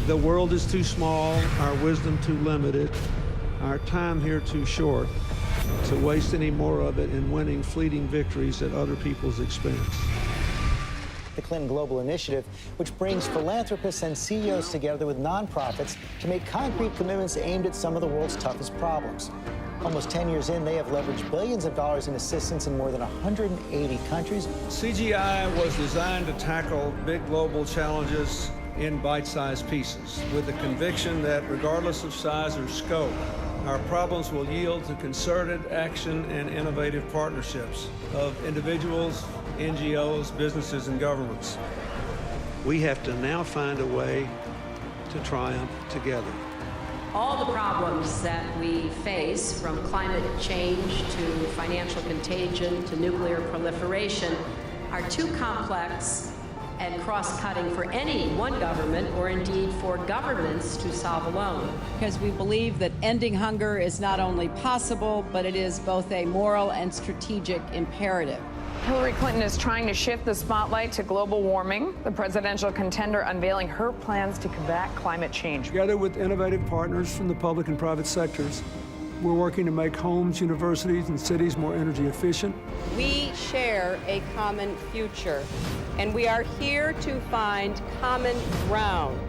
The world is too small, our wisdom too limited, our time here too short to waste any more of it in winning fleeting victories at other people's expense. The Clinton Global Initiative, which brings philanthropists and CEOs together with nonprofits to make concrete commitments aimed at some of the world's toughest problems. Almost 10 years in, they have leveraged billions of dollars in assistance in more than 180 countries. CGI was designed to tackle big global challenges in bite-sized pieces, with the conviction that regardless of size or scope, our problems will yield to concerted action and innovative partnerships of individuals, NGOs, businesses, and governments. We have to now find a way to triumph together. All the problems that we face, from climate change to financial contagion to nuclear proliferation, are too complex and cross-cutting for any one government, or indeed for governments, to solve alone. Because we believe that ending hunger is not only possible, but it is both a moral and strategic imperative. Hillary Clinton is trying to shift the spotlight to global warming. The presidential contender unveiling her plans to combat climate change. Together with innovative partners from the public and private sectors, we're working to make homes, universities, and cities more energy efficient. We share a common future, and we are here to find common ground.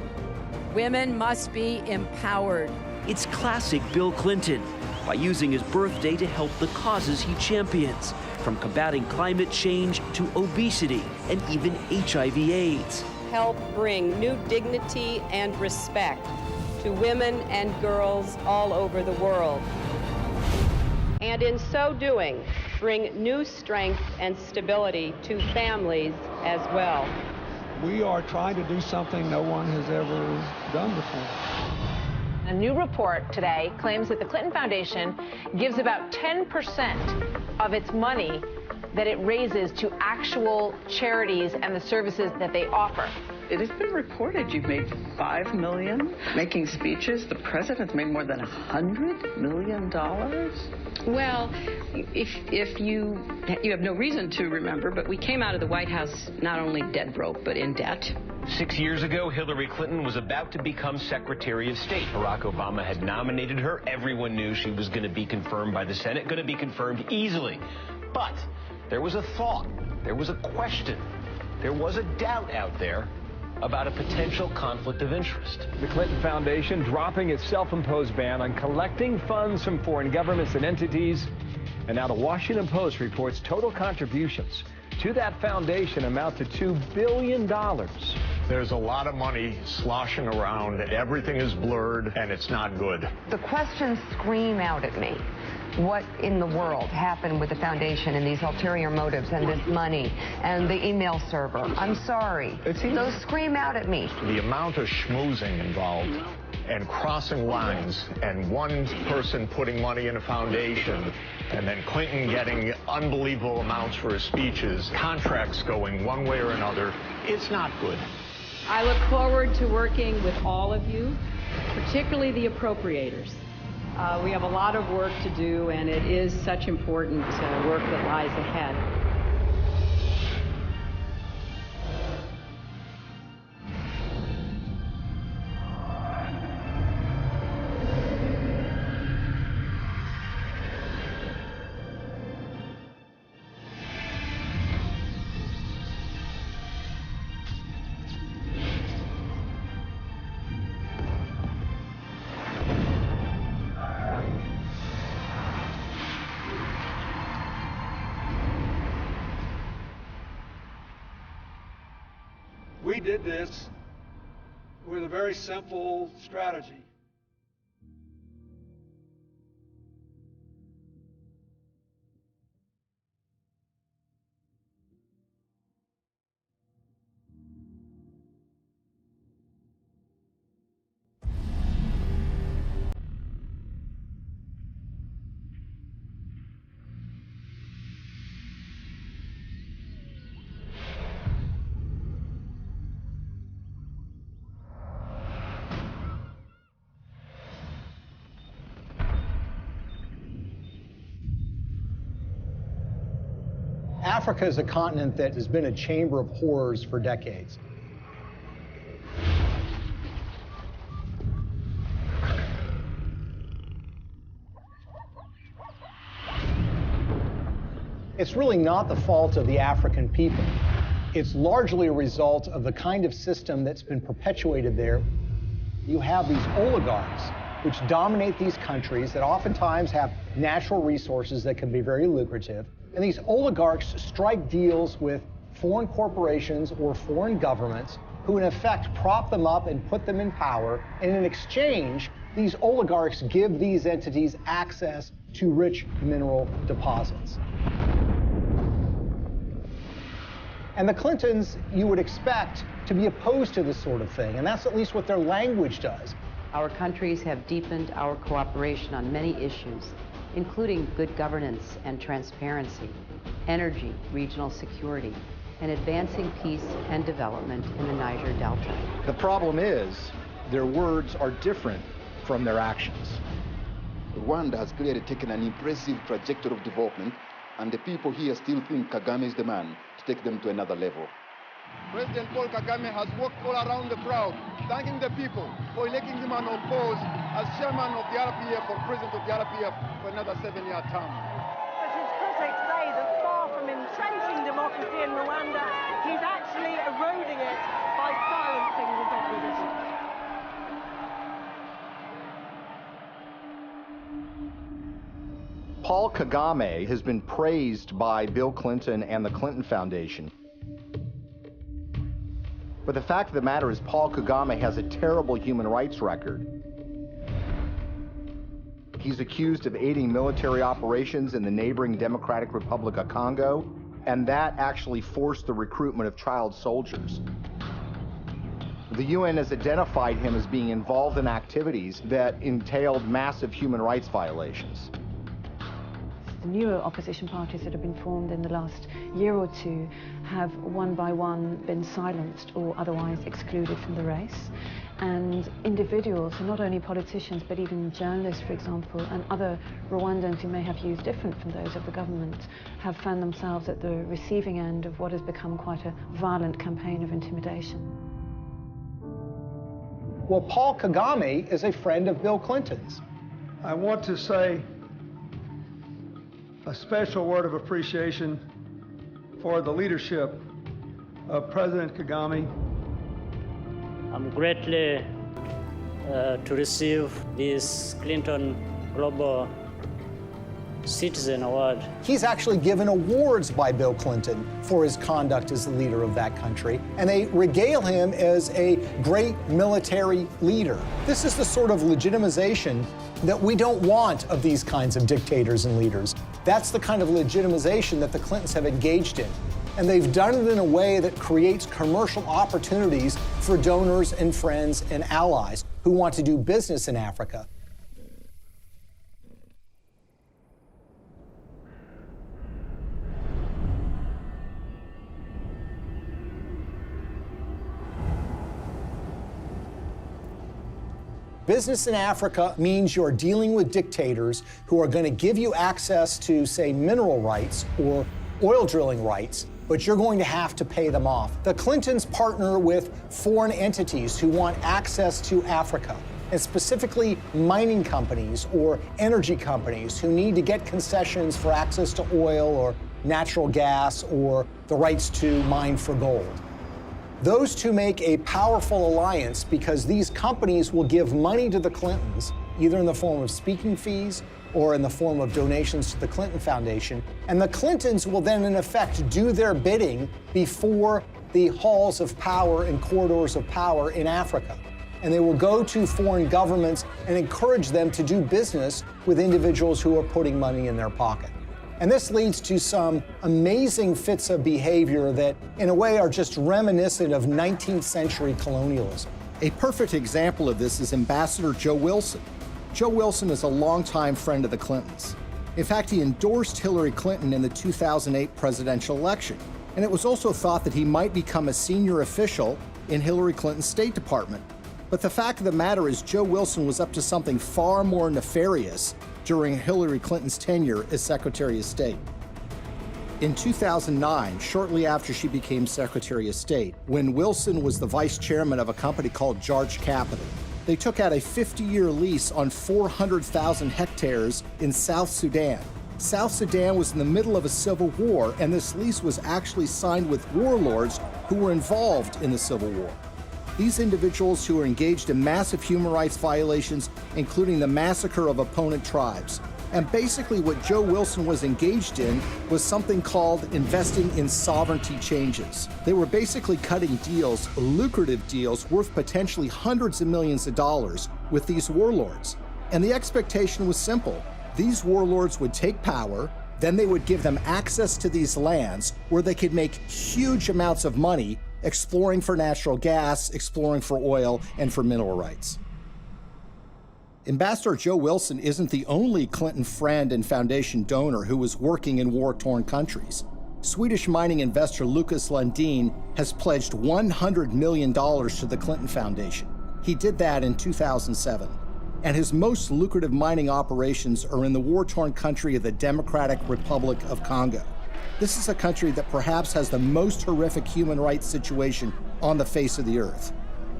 Women must be empowered. It's classic Bill Clinton, by using his birthday to help the causes he champions, from combating climate change to obesity and even HIV/AIDS. Help bring new dignity and respect to women and girls all over the world. And in so doing, bring new strength and stability to families as well. We are trying to do something no one has ever done before. A new report today claims that the Clinton Foundation gives about 10% of its money that it raises to actual charities and the services that they offer. It has been reported you've made $5 million making speeches. The president's made more than $100 million. Well, if you have no reason to remember, but we came out of the White House not only dead broke, but in debt. 6 years ago, Hillary Clinton was about to become Secretary of State. Barack Obama had nominated her. Everyone knew she was going to be confirmed by the Senate, going to be confirmed easily. But there was a thought, there was a question, there was a doubt out there about a potential conflict of interest. The Clinton Foundation dropping its self-imposed ban on collecting funds from foreign governments and entities. And now the Washington Post reports total contributions to that foundation amount to $2 billion. There's a lot of money sloshing around. Everything is blurred, and it's not good. The questions scream out at me. What in the world happened with the foundation and these ulterior motives and this money and the email server? I'm sorry. Those scream out at me. The amount of schmoozing involved and crossing lines and one person putting money in a foundation and then Clinton getting unbelievable amounts for his speeches, contracts going one way or another, it's not good. I look forward to working with all of you, particularly the appropriators. We have a lot of work to do, and it is such important work that lies ahead. We did this with a very simple strategy. Africa is a continent that has been a chamber of horrors for decades. It's really not the fault of the African people. It's largely a result of the kind of system that's been perpetuated there. You have these oligarchs which dominate these countries that oftentimes have natural resources that can be very lucrative. And these oligarchs strike deals with foreign corporations or foreign governments who in effect prop them up and put them in power. And in exchange, these oligarchs give these entities access to rich mineral deposits. And the Clintons, you would expect to be opposed to this sort of thing, and that's at least what their language does. Our countries have deepened our cooperation on many issues, including good governance and transparency, energy, regional security, and advancing peace and development in the Niger Delta. The problem is their words are different from their actions. Rwanda has clearly taken an impressive trajectory of development, and the people here still think Kagame is the man to take them to another level. President Paul Kagame has walked all around the crowd, thanking the people for electing him unopposed as chairman of the RPF or president of the RPF for another 7-year term. But his critics say that far from entrenching democracy in Rwanda, he's actually eroding it by silencing his opposition. Paul Kagame has been praised by Bill Clinton and the Clinton Foundation. But the fact of the matter is Paul Kagame has a terrible human rights record. He's accused of aiding military operations in the neighboring Democratic Republic of Congo, and that actually forced the recruitment of child soldiers. The UN has identified him as being involved in activities that entailed massive human rights violations. The newer opposition parties that have been formed in the last year or two have one by one been silenced or otherwise excluded from the race. And individuals, and not only politicians, but even journalists, for example, and other Rwandans who may have views different from those of the government, have found themselves at the receiving end of what has become quite a violent campaign of intimidation. Well, Paul Kagame is a friend of Bill Clinton's. I want to say a special word of appreciation for the leadership of President Kagame. I'm greatly to receive this Clinton Global Citizen Award. He's actually given awards by Bill Clinton for his conduct as the leader of that country, and they regale him as a great military leader. This is the sort of legitimization that we don't want of these kinds of dictators and leaders. That's the kind of legitimization that the Clintons have engaged in. And they've done it in a way that creates commercial opportunities for donors and friends and allies who want to do business in Africa. Business in Africa means you're dealing with dictators who are going to give you access to, say, mineral rights or oil drilling rights, but you're going to have to pay them off. The Clintons partner with foreign entities who want access to Africa, and specifically mining companies or energy companies who need to get concessions for access to oil or natural gas or the rights to mine for gold. Those two make a powerful alliance because these companies will give money to the Clintons, either in the form of speaking fees or in the form of donations to the Clinton Foundation. And the Clintons will then, in effect, do their bidding before the halls of power and corridors of power in Africa. And they will go to foreign governments and encourage them to do business with individuals who are putting money in their pocket. And this leads to some amazing fits of behavior that, in a way, are just reminiscent of 19th century colonialism. A perfect example of this is Ambassador Joe Wilson. Joe Wilson is a longtime friend of the Clintons. In fact, he endorsed Hillary Clinton in the 2008 presidential election. And it was also thought that he might become a senior official in Hillary Clinton's State Department. But the fact of the matter is Joe Wilson was up to something far more nefarious during Hillary Clinton's tenure as Secretary of State. In 2009, shortly after she became Secretary of State, when Wilson was the vice chairman of a company called Jarch Capital, they took out a 50-year lease on 400,000 hectares in South Sudan South Sudan was in the middle of a civil war, and this lease was actually signed with warlords who were involved in the civil war. These individuals who were engaged in massive human rights violations, including the massacre of opponent tribes. And basically what Joe Wilson was engaged in was something called investing in sovereignty changes. They were basically cutting deals, lucrative deals, worth potentially hundreds of millions of dollars with these warlords. And the expectation was simple. These warlords would take power, then they would give them access to these lands where they could make huge amounts of money exploring for natural gas, exploring for oil, and for mineral rights. Ambassador Joe Wilson isn't the only Clinton friend and foundation donor who was working in war-torn countries. Swedish mining investor Lucas Lundin has pledged $100 million to the Clinton Foundation. He did that in 2007. And his most lucrative mining operations are in the war-torn country of the Democratic Republic of Congo. This is a country that perhaps has the most horrific human rights situation on the face of the earth.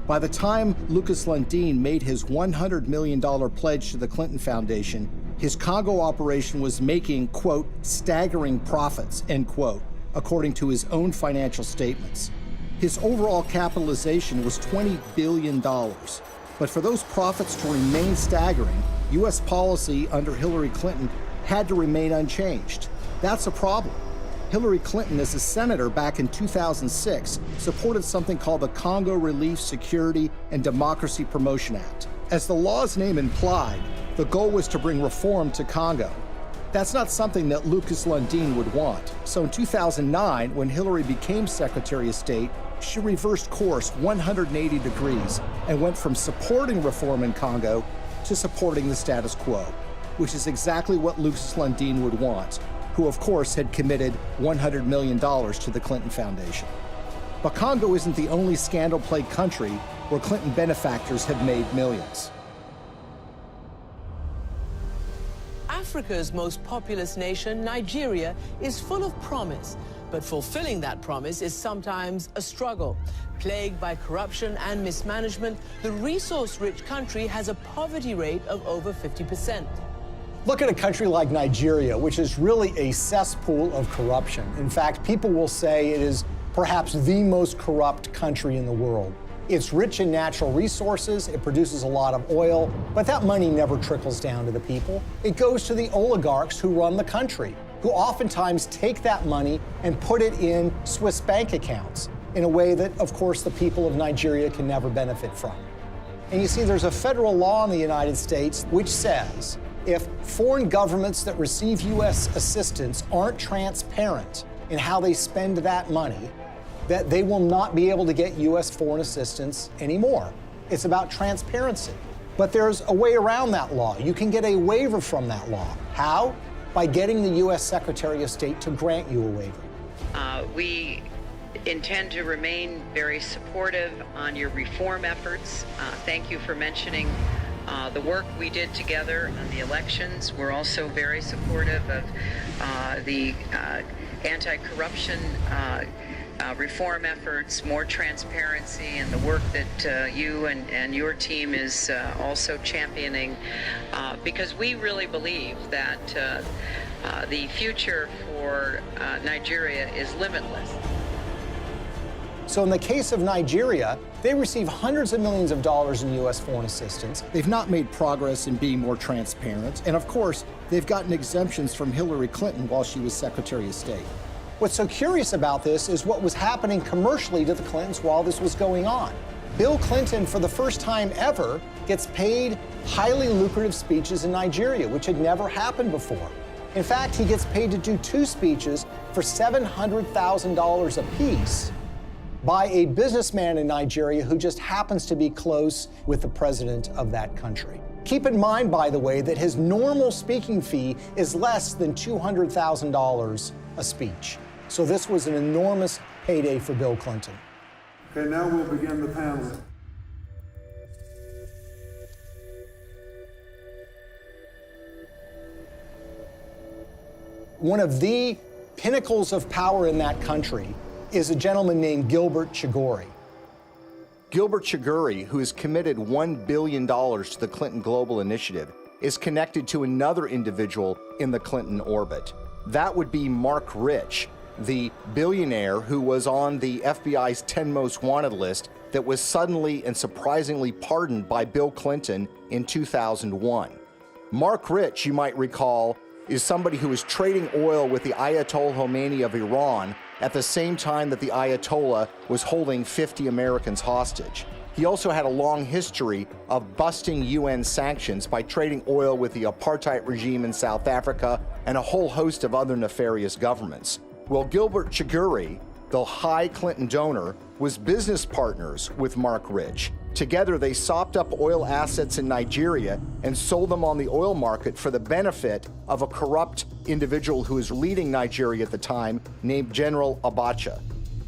By the time Lucas Lundin made his $100 million pledge to the Clinton Foundation, his Congo operation was making, quote, staggering profits, end quote, according to his own financial statements. His overall capitalization was $20 billion. But for those profits to remain staggering, U.S. policy under Hillary Clinton had to remain unchanged. That's a problem. Hillary Clinton, as a senator back in 2006, supported something called the Congo Relief, Security, and Democracy Promotion Act. As the law's name implied, the goal was to bring reform to Congo. That's not something that Lucas Lundin would want. So in 2009, when Hillary became Secretary of State, she reversed course 180 degrees and went from supporting reform in Congo to supporting the status quo, which is exactly what Lucas Lundin would want, who of course had committed $100 million to the Clinton Foundation. But Congo isn't the only scandal-plagued country where Clinton benefactors have made millions. Africa's most populous nation, Nigeria, is full of promise, but fulfilling that promise is sometimes a struggle. Plagued by corruption and mismanagement, the resource-rich country has a poverty rate of over 50%. Look at a country like Nigeria, which is really a cesspool of corruption. In fact, people will say it is perhaps the most corrupt country in the world. It's rich in natural resources, it produces a lot of oil, but that money never trickles down to the people. It goes to the oligarchs who run the country, who oftentimes take that money and put it in Swiss bank accounts in a way that, of course, the people of Nigeria can never benefit from. And you see, there's a federal law in the United States which says if foreign governments that receive U.S. assistance aren't transparent in how they spend that money, that they will not be able to get U.S. foreign assistance anymore. It's about transparency. But there's a way around that law. You can get a waiver from that law. How? By getting the U.S. Secretary of State to grant you a waiver. We intend to remain very supportive on your reform efforts. Thank you for mentioning the work we did together on the elections. We're also very supportive of the anti-corruption reform efforts, more transparency, and the work that you and your team is also championing, because we really believe that the future for Nigeria is limitless. So in the case of Nigeria, they receive hundreds of millions of dollars in U.S. foreign assistance. They've not made progress in being more transparent, and of course, they've gotten exemptions from Hillary Clinton while she was Secretary of State. What's so curious about this is what was happening commercially to the Clintons while this was going on. Bill Clinton, for the first time ever, gets paid highly lucrative speeches in Nigeria, which had never happened before. In fact, he gets paid to do 2 speeches for $700,000 apiece by a businessman in Nigeria who just happens to be close with the president of that country. Keep in mind, by the way, that his normal speaking fee is less than $200,000 a speech. So this was an enormous payday for Bill Clinton. Okay, now we'll begin the panel. One of the pinnacles of power in that country is a gentleman named Gilbert Chagoury. Gilbert Chagoury, who has committed $1 billion to the Clinton Global Initiative, is connected to another individual in the Clinton orbit. That would be Mark Rich, the billionaire who was on the FBI's 10 most wanted list that was suddenly and surprisingly pardoned by Bill Clinton in 2001. Mark Rich, you might recall, is somebody who was trading oil with the Ayatollah Khomeini of Iran at the same time that the Ayatollah was holding 50 Americans hostage. He also had a long history of busting UN sanctions by trading oil with the apartheid regime in South Africa and a whole host of other nefarious governments. Well, Gilbert Chagoury, the high Clinton donor, was business partners with Mark Rich. Together, they sopped up oil assets in Nigeria and sold them on the oil market for the benefit of a corrupt individual who was leading Nigeria at the time, named General Abacha.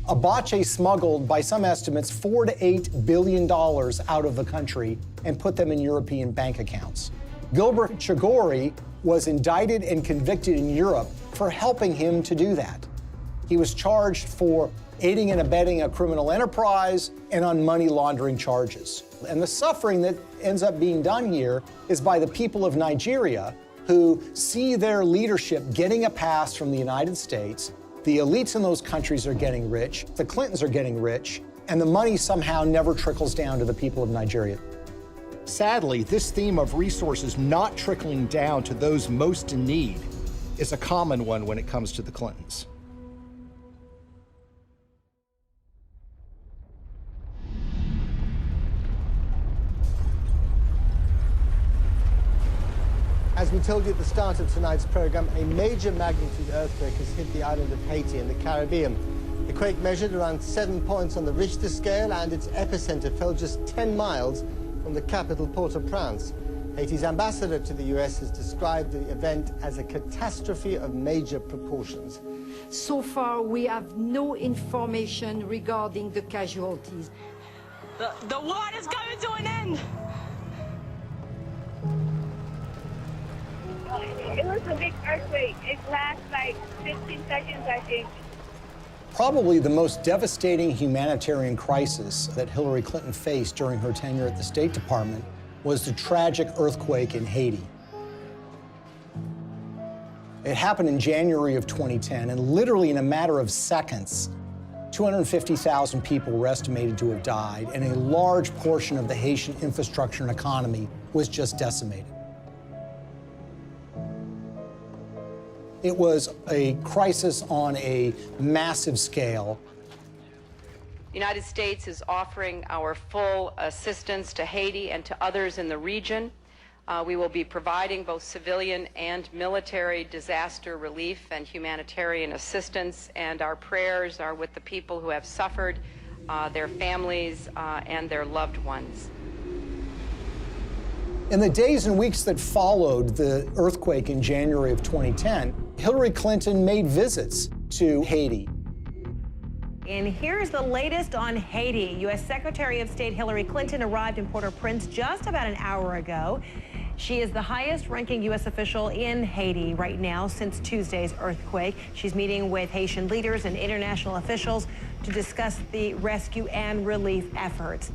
Abacha smuggled, by some estimates, $4 to $8 billion out of the country and put them in European bank accounts. Gilbert Chagoury was indicted and convicted in Europe for helping him to do that. He was charged for aiding and abetting a criminal enterprise and on money laundering charges. And the suffering that ends up being done here is by the people of Nigeria, who see their leadership getting a pass from the United States. The elites in those countries are getting rich, the Clintons are getting rich, and the money somehow never trickles down to the people of Nigeria. Sadly, this theme of resources not trickling down to those most in need is a common one when it comes to the Clintons. As we told you at the start of tonight's program, a major magnitude earthquake has hit the island of Haiti in the Caribbean. The quake measured around 7 points on the Richter scale, and its epicenter fell just 10 miles from the capital, Port-au-Prince. Haiti's ambassador to the U.S. has described the event as a catastrophe of major proportions. So far, we have no information regarding the casualties. The war is coming to an end! It was a big earthquake. It lasted like 15 seconds, I think. Probably the most devastating humanitarian crisis that Hillary Clinton faced during her tenure at the State Department was the tragic earthquake in Haiti. It happened in January of 2010, and literally in a matter of seconds, 250,000 people were estimated to have died, and a large portion of the Haitian infrastructure and economy was just decimated. It was a crisis on a massive scale. The United States is offering our full assistance to Haiti and to others in the region. We will be providing both civilian and military disaster relief and humanitarian assistance, and our prayers are with the people who have suffered, their families, and their loved ones. In the days and weeks that followed the earthquake in January of 2010, Hillary Clinton made visits to Haiti. And here's the latest on Haiti. U.S. Secretary of State Hillary Clinton arrived in Port-au-Prince just about an hour ago. She is the highest-ranking U.S. official in Haiti right now since Tuesday's earthquake. She's meeting with Haitian leaders and international officials to discuss the rescue and relief efforts.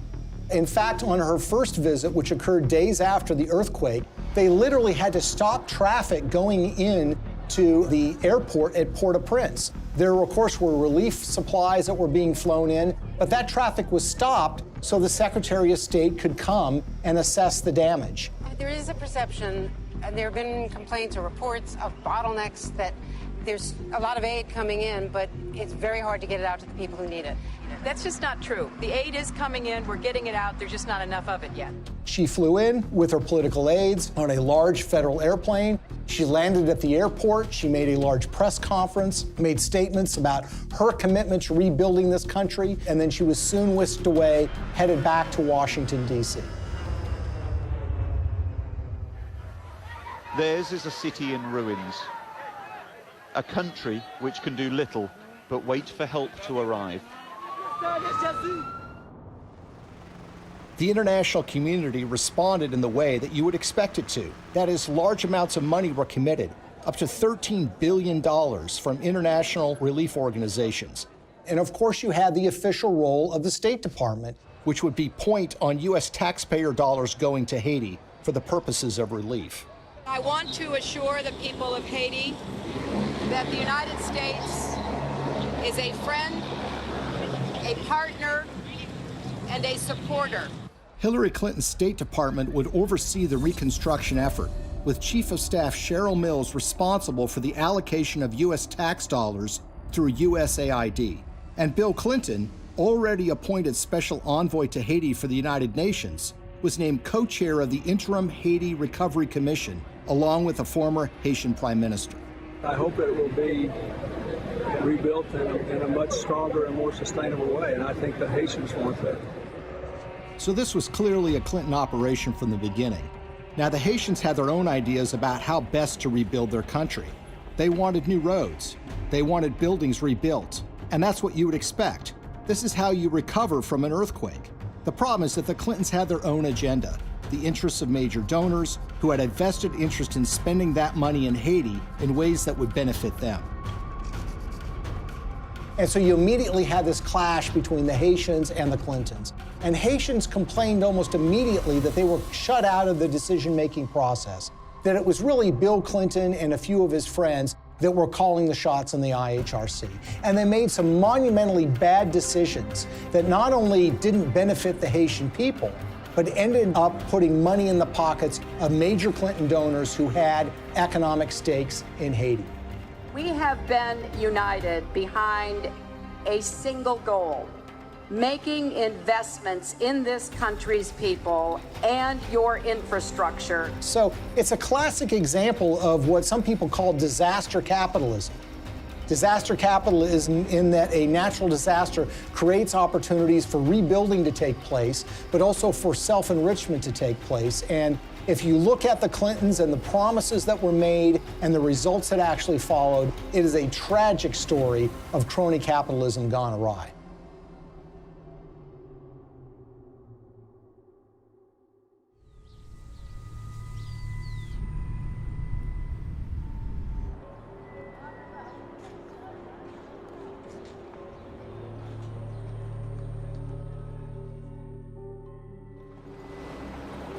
In fact, on her first visit, which occurred days after the earthquake, they literally had to stop traffic going in to the airport at Port-au-Prince. There, of course, were relief supplies that were being flown in, but that traffic was stopped so the Secretary of State could come and assess the damage. There is a perception, there have been complaints or reports of bottlenecks, that there's a lot of aid coming in, but it's very hard to get it out to the people who need it. That's just not true. The aid is coming in, we're getting it out, there's just not enough of it yet. She flew in with her political aides on a large federal airplane. She landed at the airport. She made a large press conference, made statements about her commitment to rebuilding this country, and then she was soon whisked away, headed back to Washington, D.C. Theirs is a city in ruins, a country which can do little but wait for help to arrive. The international community responded in the way that you would expect it to. That is, large amounts of money were committed, up to $13 billion from international relief organizations. And of course, you had the official role of the State Department, which would be point on U.S. taxpayer dollars going to Haiti for for the purposes of relief. I want to assure the people of Haiti that the United States is a friend, a partner, and a supporter. Hillary Clinton's State Department would oversee the reconstruction effort, with Chief of Staff Cheryl Mills responsible for the allocation of U.S. tax dollars through USAID. And Bill Clinton, already appointed Special Envoy to Haiti for the United Nations, was named co-chair of the Interim Haiti Recovery Commission, along with a former Haitian Prime Minister. I hope that it will be rebuilt in a much stronger and more sustainable way, and I think the Haitians want that. So this was clearly a Clinton operation from the beginning. Now, the Haitians had their own ideas about how best to rebuild their country. They wanted new roads. They wanted buildings rebuilt. And that's what you would expect. This is how you recover from an earthquake. The problem is that the Clintons had their own agenda, the interests of major donors who had a vested interest in spending that money in Haiti in ways that would benefit them. And so you immediately had this clash between the Haitians and the Clintons. And Haitians complained almost immediately that they were shut out of the decision-making process, that it was really Bill Clinton and a few of his friends that were calling the shots in the IHRC. And they made some monumentally bad decisions that not only didn't benefit the Haitian people, but ended up putting money in the pockets of major Clinton donors who had economic stakes in Haiti. We have been united behind a single goal: making investments in this country's people and your infrastructure. So it's a classic example of what some people call disaster capitalism. Disaster capitalism in that a natural disaster creates opportunities for rebuilding to take place, but also for self-enrichment to take place. And if you look at the Clintons and the promises that were made and the results that actually followed, it is a tragic story of crony capitalism gone awry.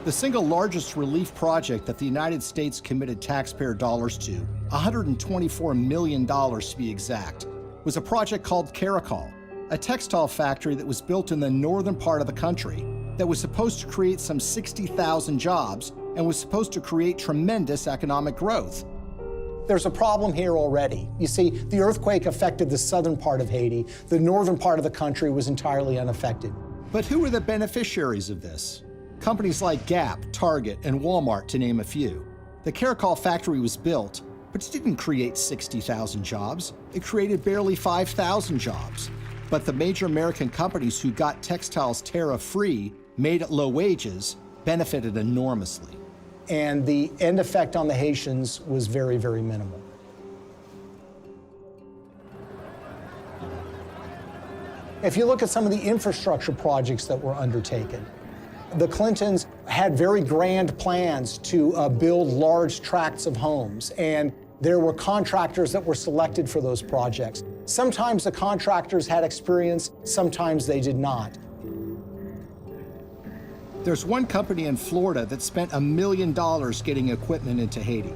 The single largest relief project that the United States committed taxpayer dollars to, $124 million to be exact, was a project called Caracol, a textile factory that was built in the northern part of the country that was supposed to create some 60,000 jobs and was supposed to create tremendous economic growth. There's a problem here already. You see, the earthquake affected the southern part of Haiti. The northern part of the country was entirely unaffected. But who were the beneficiaries of this? Companies like Gap, Target, and Walmart, to name a few. The Caracol factory was built, but it didn't create 60,000 jobs. It created barely 5,000 jobs. But the major American companies who got textiles tariff-free, made at low wages, benefited enormously. And the end effect on the Haitians was very, very minimal. If you look at some of the infrastructure projects that were undertaken, the Clintons had very grand plans to build large tracts of homes, and there were contractors that were selected for those projects. Sometimes the contractors had experience, sometimes they did not. There's one company in Florida that spent $1 million getting equipment into Haiti.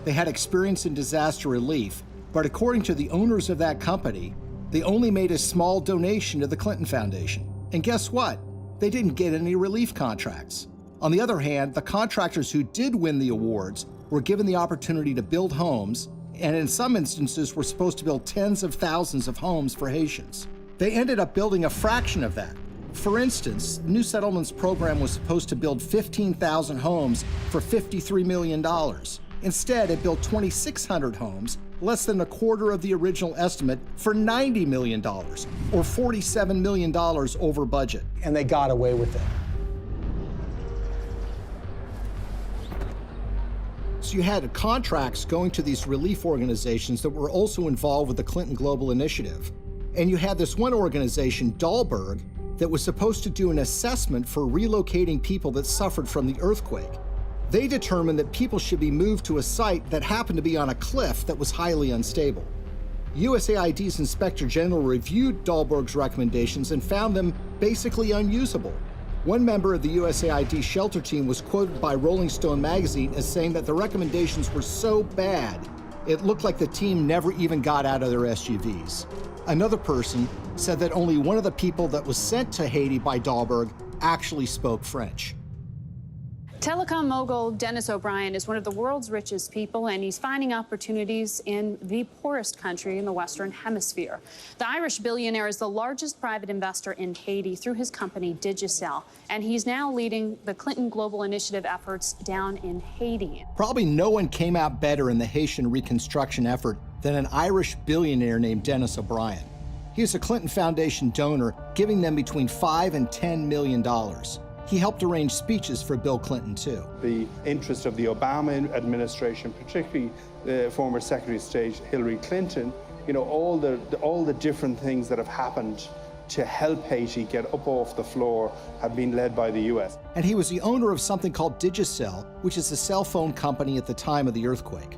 They had experience in disaster relief, but according to the owners of that company, they only made a small donation to the Clinton Foundation. And guess what? They didn't get any relief contracts. On the other hand, the contractors who did win the awards were given the opportunity to build homes, and in some instances were supposed to build tens of thousands of homes for Haitians. They ended up building a fraction of that. For instance, the New Settlements program was supposed to build 15,000 homes for $53 million. Instead, it built 2,600 homes, less than a quarter of the original estimate, for $90 million, or $47 million over budget. And they got away with it. So you had contracts going to these relief organizations that were also involved with the Clinton Global Initiative. And you had this one organization, Dahlberg, that was supposed to do an assessment for relocating people that suffered from the earthquake. They determined that people should be moved to a site that happened to be on a cliff that was highly unstable. USAID's Inspector General reviewed Dahlberg's recommendations and found them basically unusable. One member of the USAID shelter team was quoted by Rolling Stone magazine as saying that the recommendations were so bad, it looked like the team never even got out of their SUVs. Another person said that only one of the people that was sent to Haiti by Dahlberg actually spoke French. Telecom mogul Dennis O'Brien is one of the world's richest people, and he's finding opportunities in the poorest country in the Western Hemisphere. The Irish billionaire is the largest private investor in Haiti through his company Digicel, and he's now leading the Clinton Global Initiative efforts down in Haiti. Probably no one came out better in the Haitian reconstruction effort than an Irish billionaire named Dennis O'Brien. He was a Clinton Foundation donor, giving them between $5 and $10 million. He helped arrange speeches for Bill Clinton, too. The interest of the Obama administration, particularly the former Secretary of State Hillary Clinton, you know, all the different things that have happened to help Haiti get up off the floor have been led by the U.S. And he was the owner of something called Digicel, which is a cell phone company at the time of the earthquake.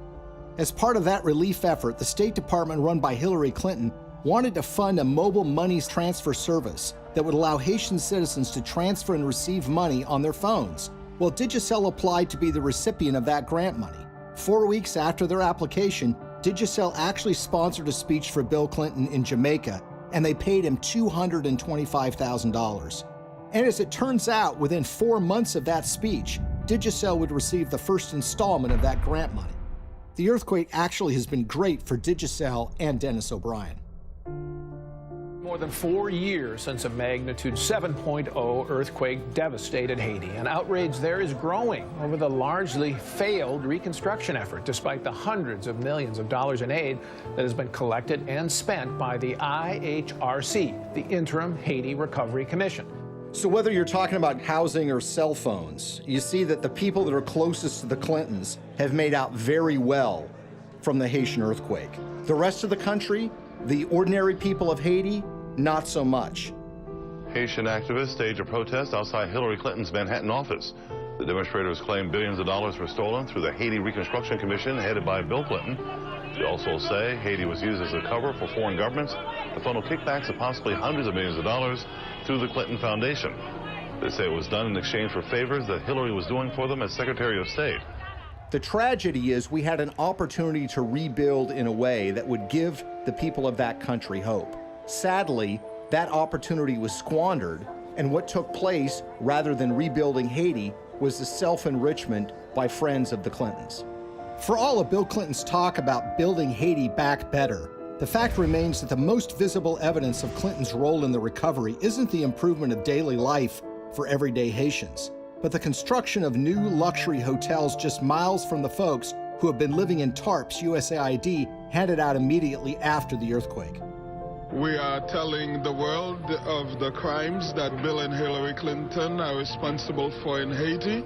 As part of that relief effort, the State Department run by Hillary Clinton wanted to fund a mobile money transfer service that would allow Haitian citizens to transfer and receive money on their phones. Well, Digicel applied to be the recipient of that grant money. 4 weeks after their application, Digicel actually sponsored a speech for Bill Clinton in Jamaica, and they paid him $225,000. And as it turns out, within 4 months of that speech, Digicel would receive the first installment of that grant money. The earthquake actually has been great for Digicel and Dennis O'Brien. More than 4 years since a magnitude 7.0 earthquake devastated Haiti, and outrage there is growing over the largely failed reconstruction effort, despite the hundreds of millions of dollars in aid that has been collected and spent by the IHRC, the Interim Haiti Recovery Commission. So whether you're talking about housing or cell phones, you see that the people that are closest to the Clintons have made out very well from the Haitian earthquake. The rest of the country, the ordinary people of Haiti, not so much. Haitian activists staged a protest outside Hillary Clinton's Manhattan office. The demonstrators claim billions of dollars were stolen through the Haiti Reconstruction Commission headed by Bill Clinton. They also say Haiti was used as a cover for foreign governments to funnel kickbacks of possibly hundreds of millions of dollars through the Clinton Foundation. They say it was done in exchange for favors that Hillary was doing for them as Secretary of State. The tragedy is we had an opportunity to rebuild in a way that would give the people of that country hope. Sadly, that opportunity was squandered, and what took place, rather than rebuilding Haiti, was the self-enrichment by friends of the Clintons. For all of Bill Clinton's talk about building Haiti back better, the fact remains that the most visible evidence of Clinton's role in the recovery isn't the improvement of daily life for everyday Haitians, but the construction of new luxury hotels just miles from the folks who have been living in tarps USAID handed out immediately after the earthquake. We are telling the world of the crimes that Bill and Hillary Clinton are responsible for in Haiti.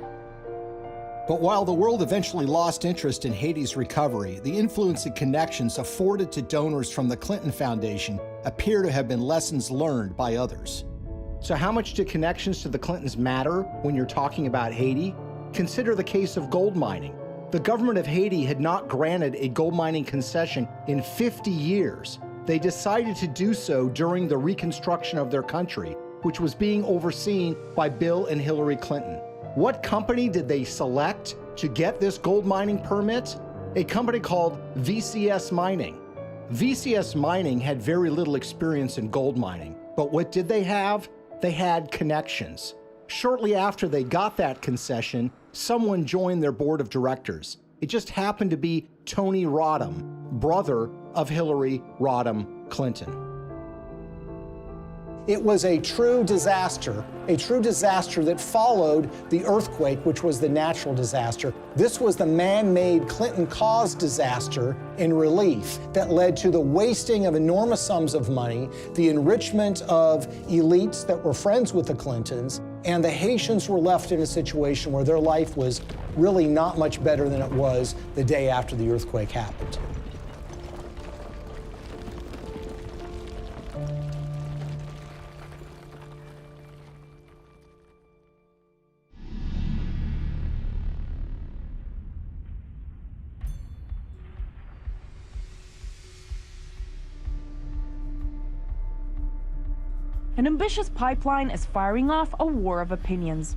But while the world eventually lost interest in Haiti's recovery, the influence and connections afforded to donors from the Clinton Foundation appear to have been lessons learned by others. So how much do connections to the Clintons matter when you're talking about Haiti? Consider the case of gold mining. The government of Haiti had not granted a gold mining concession in 50 years. They decided to do so during the reconstruction of their country, which was being overseen by Bill and Hillary Clinton. What company did they select to get this gold mining permit? A company called VCS Mining. VCS Mining had very little experience in gold mining, but what did they have? They had connections. Shortly after they got that concession, someone joined their board of directors. It just happened to be Tony Rodham, brother of Hillary Rodham Clinton. It was a true disaster that followed the earthquake, which was the natural disaster. This was the man-made Clinton-caused disaster in relief that led to the wasting of enormous sums of money, the enrichment of elites that were friends with the Clintons, and the Haitians were left in a situation where their life was really not much better than it was the day after the earthquake happened. An ambitious pipeline is firing off a war of opinions.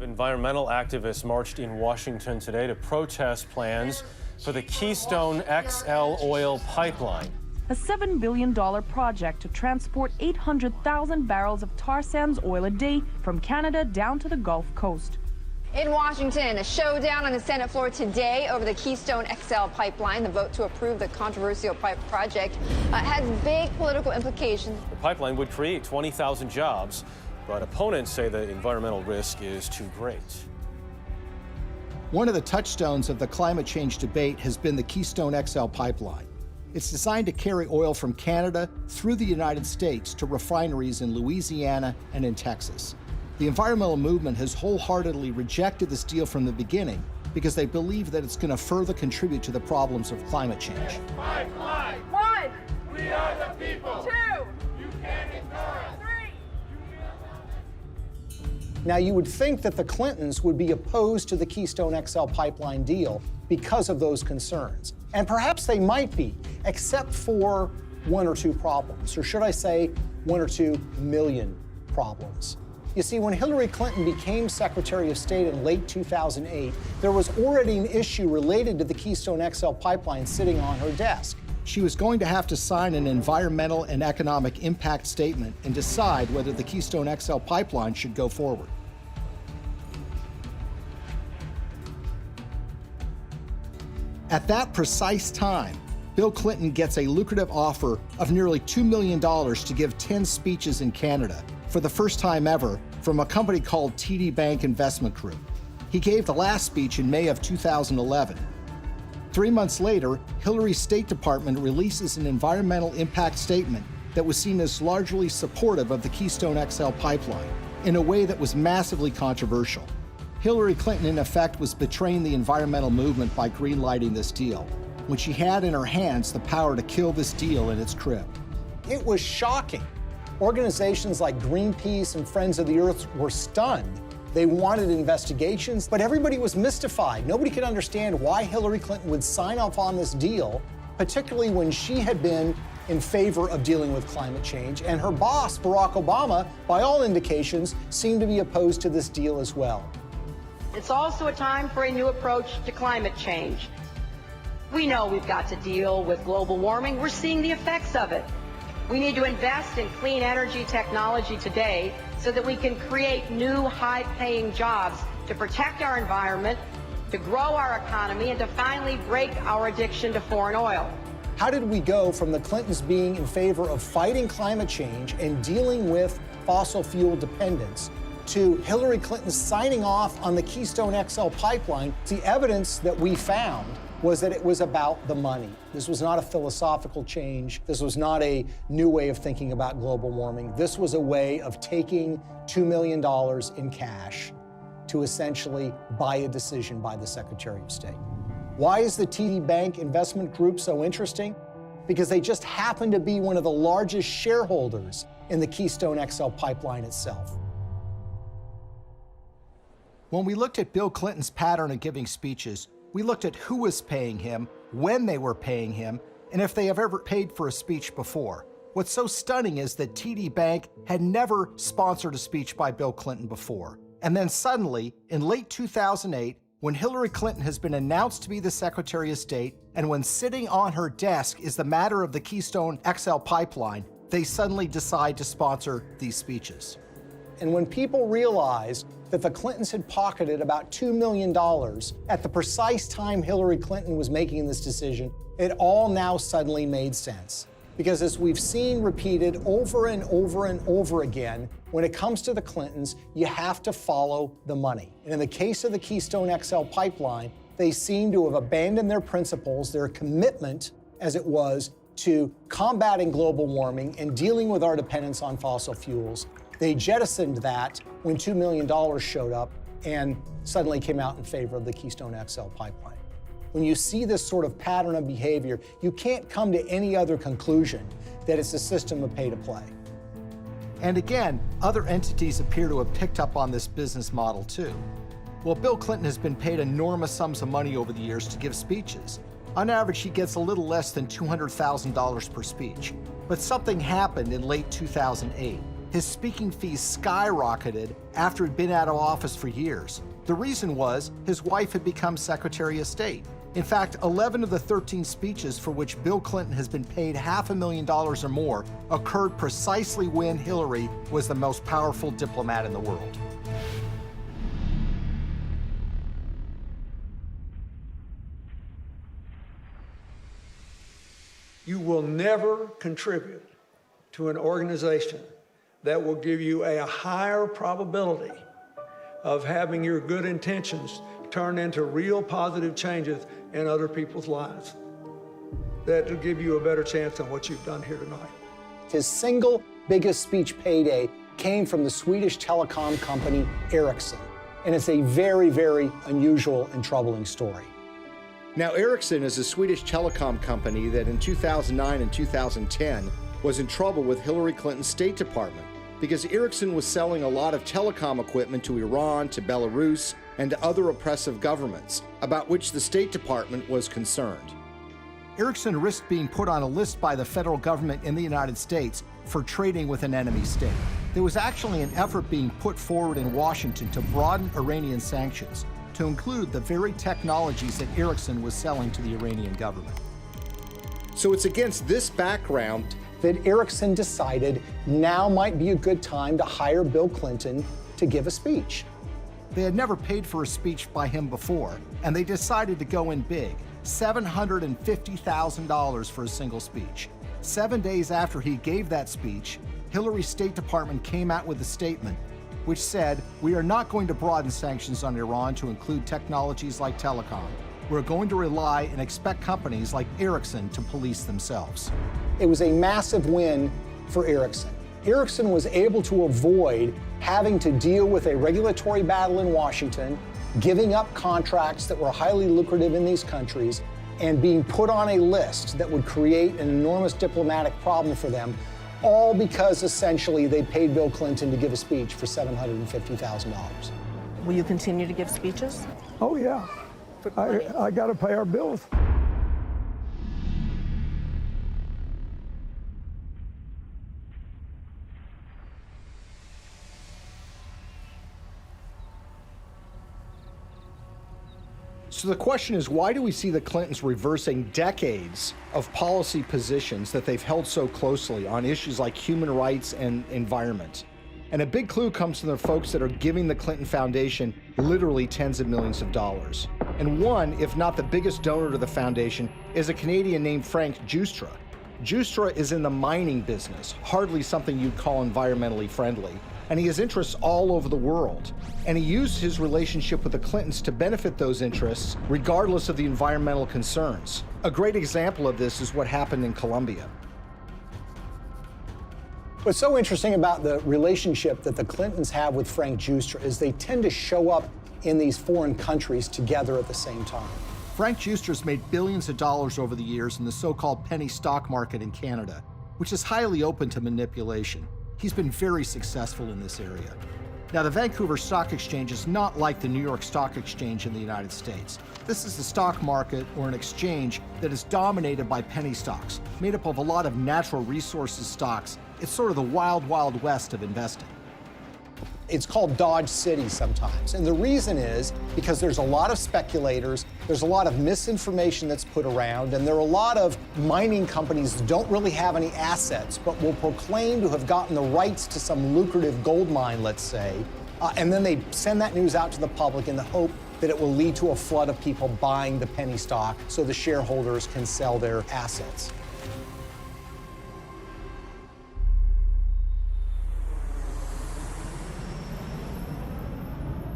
Environmental activists marched in Washington today to protest plans for the Keystone XL oil pipeline. A $7 billion project to transport 800,000 barrels of tar sands oil a day from Canada down to the Gulf Coast. In Washington, a showdown on the Senate floor today over the Keystone XL pipeline. The vote to approve the controversial project has big political implications. The pipeline would create 20,000 jobs, but opponents say the environmental risk is too great. One of the touchstones of the climate change debate has been the Keystone XL pipeline. It's designed to carry oil from Canada through the United States to refineries in Louisiana and in Texas. The environmental movement has wholeheartedly rejected this deal from the beginning because they believe that it's going to further contribute to the problems of climate change. Pipeline! 1! We are the people! 2! You can't ignore us! 3! Now, you would think that the Clintons would be opposed to the Keystone XL pipeline deal because of those concerns. And perhaps they might be, except for one or two problems, or should I say 1 or 2 million problems. You see, when Hillary Clinton became Secretary of State in late 2008, there was already an issue related to the Keystone XL pipeline sitting on her desk. She was going to have to sign an environmental and economic impact statement and decide whether the Keystone XL pipeline should go forward. At that precise time, Bill Clinton gets a lucrative offer of nearly $2 million to give 10 speeches in Canada for the first time ever from a company called TD Bank Investment Group. He gave the last speech in May of 2011. 3 months later, Hillary's State Department releases an environmental impact statement that was seen as largely supportive of the Keystone XL pipeline in a way that was massively controversial. Hillary Clinton, in effect, was betraying the environmental movement by greenlighting this deal, when she had in her hands the power to kill this deal in its crib. It was shocking. Organizations like Greenpeace and Friends of the Earth were stunned. They wanted investigations, but everybody was mystified. Nobody could understand why Hillary Clinton would sign off on this deal, particularly when she had been in favor of dealing with climate change, and her boss, Barack Obama, by all indications, seemed to be opposed to this deal as well. It's also a time for a new approach to climate change. We know we've got to deal with global warming. We're seeing the effects of it. We need to invest in clean energy technology today so that we can create new high-paying jobs to protect our environment, to grow our economy, and to finally break our addiction to foreign oil. How did we go from the Clintons being in favor of fighting climate change and dealing with fossil fuel dependence to Hillary Clinton signing off on the Keystone XL pipeline? The evidence that we found was that it was about the money. This was not a philosophical change. This was not a new way of thinking about global warming. This was a way of taking $2 million in cash to essentially buy a decision by the Secretary of State. Why is the TD Bank Investment Group so interesting? Because they just happen to be one of the largest shareholders in the Keystone XL pipeline itself. When we looked at Bill Clinton's pattern of giving speeches, we looked at who was paying him, when they were paying him, and if they have ever paid for a speech before. What's so stunning is that TD Bank had never sponsored a speech by Bill Clinton before. And then suddenly, in late 2008, when Hillary Clinton has been announced to be the Secretary of State, and when sitting on her desk is the matter of the Keystone XL pipeline, they suddenly decide to sponsor these speeches. And when people realized that the Clintons had pocketed about $2 million at the precise time Hillary Clinton was making this decision, it all now suddenly made sense. Because as we've seen repeated over and over and over again, when it comes to the Clintons, you have to follow the money. And in the case of the Keystone XL pipeline, they seem to have abandoned their principles, their commitment, as it was, to combating global warming and dealing with our dependence on fossil fuels. They jettisoned that when $2 million showed up and suddenly came out in favor of the Keystone XL pipeline. When you see this sort of pattern of behavior, you can't come to any other conclusion that it's a system of pay to play. And again, other entities appear to have picked up on this business model too. Well, Bill Clinton has been paid enormous sums of money over the years to give speeches. On average, he gets a little less than $200,000 per speech. But something happened in late 2008. his speaking fees skyrocketed after he'd been out of office for years. The reason was his wife had become Secretary of State. In fact, 11 of the 13 speeches for which Bill Clinton has been paid $500,000 or more occurred precisely when Hillary was the most powerful diplomat in the world. You will never contribute to an organization that will give you a higher probability of having your good intentions turn into real positive changes in other people's lives. That will give you a better chance than what you've done here tonight. His single biggest speech payday came from the Swedish telecom company Ericsson. And it's a very, very unusual and troubling story. Now, Ericsson is a Swedish telecom company that in 2009 and 2010 was in trouble with Hillary Clinton's State Department because Ericsson was selling a lot of telecom equipment to Iran, to Belarus, and to other oppressive governments, about which the State Department was concerned. Ericsson risked being put on a list by the federal government in the United States for trading with an enemy state. There was actually an effort being put forward in Washington to broaden Iranian sanctions to include the very technologies that Ericsson was selling to the Iranian government. So it's against this background that Ericsson decided now might be a good time to hire Bill Clinton to give a speech. They had never paid for a speech by him before, and they decided to go in big, $750,000 for a single speech. 7 days after he gave that speech, Hillary's State Department came out with a statement which said, "We are not going to broaden sanctions on Iran to include technologies like telecom. We're going to rely and expect companies like Ericsson to police themselves." It was a massive win for Ericsson. Ericsson was able to avoid having to deal with a regulatory battle in Washington, giving up contracts that were highly lucrative in these countries, and being put on a list that would create an enormous diplomatic problem for them, all because essentially they paid Bill Clinton to give a speech for $750,000. Will you continue to give speeches? Oh, yeah. I got to pay our bills. So the question is, why do we see the Clintons reversing decades of policy positions that they've held so closely on issues like human rights and environment? And a big clue comes from the folks that are giving the Clinton Foundation literally tens of millions of dollars. And one, if not the biggest donor to the foundation, is a Canadian named Frank Giustra. Giustra is in the mining business, hardly something you'd call environmentally friendly. And he has interests all over the world. And he used his relationship with the Clintons to benefit those interests, regardless of the environmental concerns. A great example of this is what happened in Colombia. What's so interesting about the relationship that the Clintons have with Frank Giustra is they tend to show up in these foreign countries together at the same time. Frank Giustra's made billions of dollars over the years in the so-called penny stock market in Canada, which is highly open to manipulation. He's been very successful in this area. Now, the Vancouver Stock Exchange is not like the New York Stock Exchange in the United States. This is the stock market or an exchange that is dominated by penny stocks, made up of a lot of natural resources stocks. It's sort of the wild, wild west of investing. It's called Dodge City sometimes. And the reason is because there's a lot of speculators, there's a lot of misinformation that's put around, and there are a lot of mining companies that don't really have any assets, but will proclaim to have gotten the rights to some lucrative gold mine, let's say, and then they send that news out to the public in the hope that it will lead to a flood of people buying the penny stock so the shareholders can sell their assets.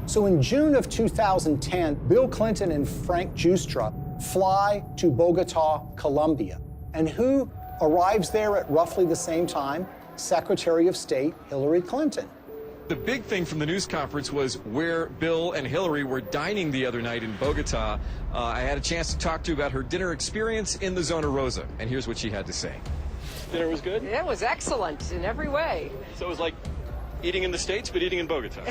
So in June of 2010, Bill Clinton and Frank Giustra fly to Bogota, Colombia. And who arrives there at roughly the same time? Secretary of State Hillary Clinton. The big thing from the news conference was where Bill and Hillary were dining the other night in Bogota. I had a chance to talk to her about her dinner experience in the Zona Rosa, and here's what she had to say. Dinner was good? It was excellent in every way. So it was like eating in the States, but eating in Bogota.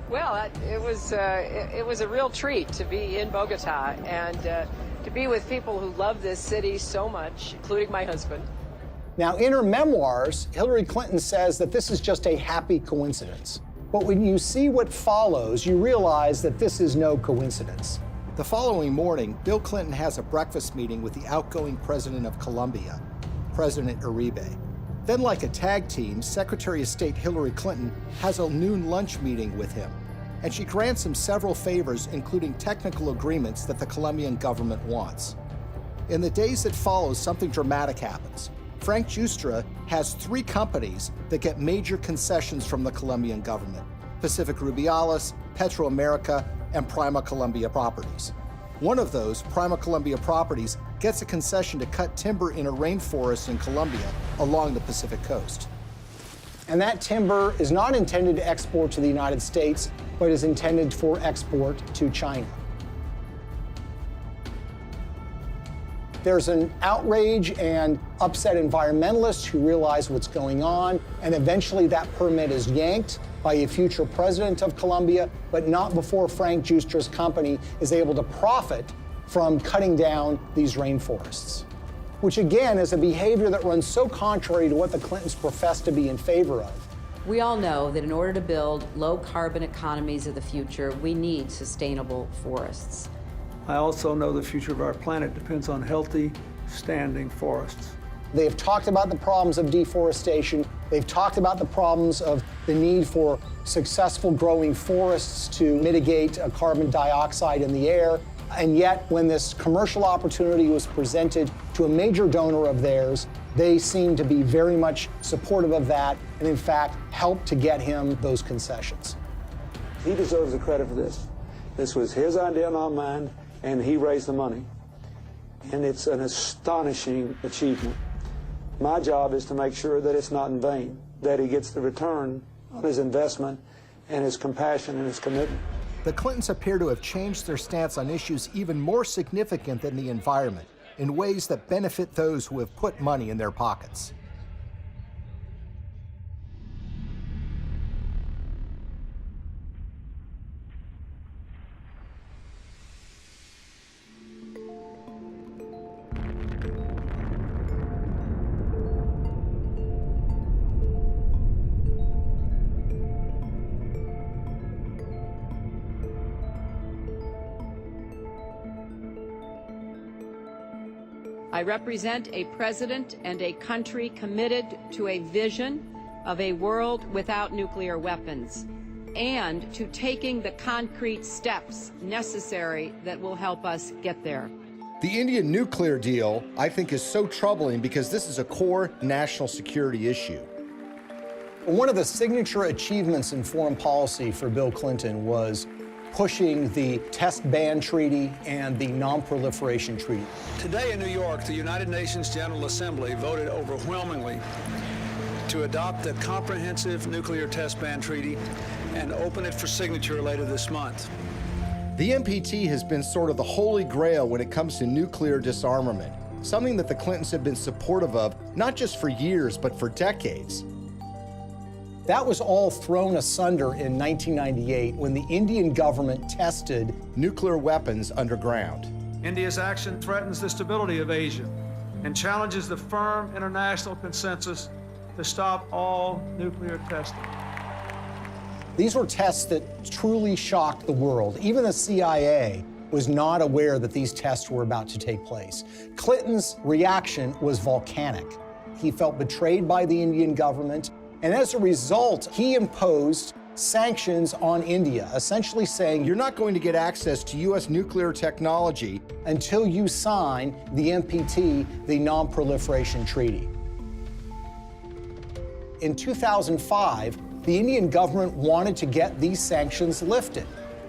Well, it was a real treat to be in Bogota and to be with people who love this city so much, including my husband. Now, in her memoirs, Hillary Clinton says that this is just a happy coincidence. But when you see what follows, you realize that this is no coincidence. The following morning, Bill Clinton has a breakfast meeting with the outgoing president of Colombia, President Uribe. Then, like a tag team, Secretary of State Hillary Clinton has a noon lunch meeting with him, and she grants him several favors, including technical agreements that the Colombian government wants. In the days that follow, something dramatic happens. Frank Giustra has 3 companies that get major concessions from the Colombian government: Pacific Rubiales, Petroamerica, and Prima Colombia Properties. One of those, Prima Colombia Properties, gets a concession to cut timber in a rainforest in Colombia along the Pacific coast. And that timber is not intended to export to the United States, but is intended for export to China. There's an outrage and upset environmentalists who realize what's going on, and eventually that permit is yanked by a future president of Colombia, but not before Frank Giustra's company is able to profit from cutting down these rainforests, which again is a behavior that runs so contrary to what the Clintons profess to be in favor of. We all know that in order to build low-carbon economies of the future, we need sustainable forests. I also know the future of our planet depends on healthy, standing forests. They have talked about the problems of deforestation. They've talked about the problems of the need for successful growing forests to mitigate carbon dioxide in the air. And yet, when this commercial opportunity was presented to a major donor of theirs, they seemed to be very much supportive of that and, in fact, helped to get him those concessions. He deserves the credit for this. This was his idea, not mine, and he raised the money. And it's an astonishing achievement. My job is to make sure that it's not in vain, that he gets the return on his investment and his compassion and his commitment. The Clintons appear to have changed their stance on issues even more significant than the environment, in ways that benefit those who have put money in their pockets. I represent a president and a country committed to a vision of a world without nuclear weapons and to taking the concrete steps necessary that will help us get there. The Indian nuclear deal, I think, is so troubling because this is a core national security issue. One of the signature achievements in foreign policy for Bill Clinton was pushing the Test Ban Treaty and the Non-Proliferation Treaty. Today in New York, the United Nations General Assembly voted overwhelmingly to adopt the Comprehensive Nuclear Test Ban Treaty and open it for signature later this month. The NPT has been sort of the holy grail when it comes to nuclear disarmament, something that the Clintons have been supportive of, not just for years, but for decades. That was all thrown asunder in 1998 when the Indian government tested nuclear weapons underground. India's action threatens the stability of Asia and challenges the firm international consensus to stop all nuclear testing. These were tests that truly shocked the world. Even the CIA was not aware that these tests were about to take place. Clinton's reaction was volcanic. He felt betrayed by the Indian government, and as a result, he imposed sanctions on India, essentially saying, you're not going to get access to U.S. nuclear technology until you sign the NPT, the Non-Proliferation Treaty. In 2005, the Indian government wanted to get these sanctions lifted.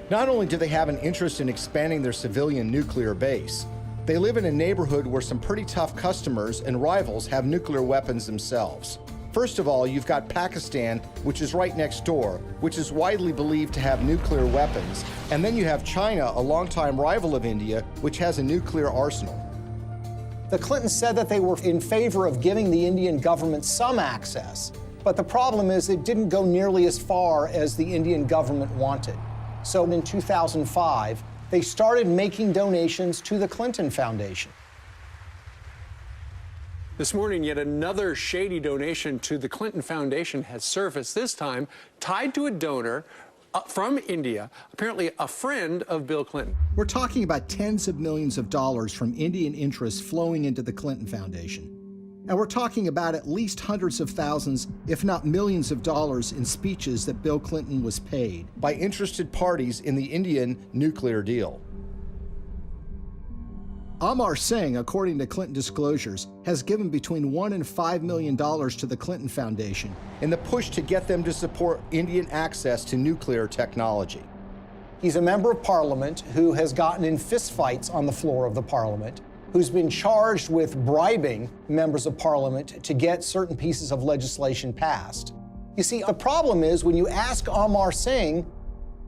Not only do they have an interest in expanding their civilian nuclear base, they live in a neighborhood where some pretty tough customers and rivals have nuclear weapons themselves. First of all, you've got Pakistan, which is right next door, which is widely believed to have nuclear weapons. And then you have China, a longtime rival of India, which has a nuclear arsenal. The Clintons said that they were in favor of giving the Indian government some access, but the problem is it didn't go nearly as far as the Indian government wanted. So in 2005, they started making donations to the Clinton Foundation. This morning, yet another shady donation to the Clinton Foundation has surfaced, this time tied to a donor from India, apparently a friend of Bill Clinton. We're talking about tens of millions of dollars from Indian interests flowing into the Clinton Foundation. And we're talking about at least hundreds of thousands, if not millions of dollars in speeches that Bill Clinton was paid by interested parties in the Indian nuclear deal. Amar Singh, according to Clinton disclosures, has given between $1 and $5 million to the Clinton Foundation in the push to get them to support Indian access to nuclear technology. He's a member of parliament who has gotten in fistfights on the floor of the parliament, who's been charged with bribing members of parliament to get certain pieces of legislation passed. You see, the problem is when you ask Amar Singh,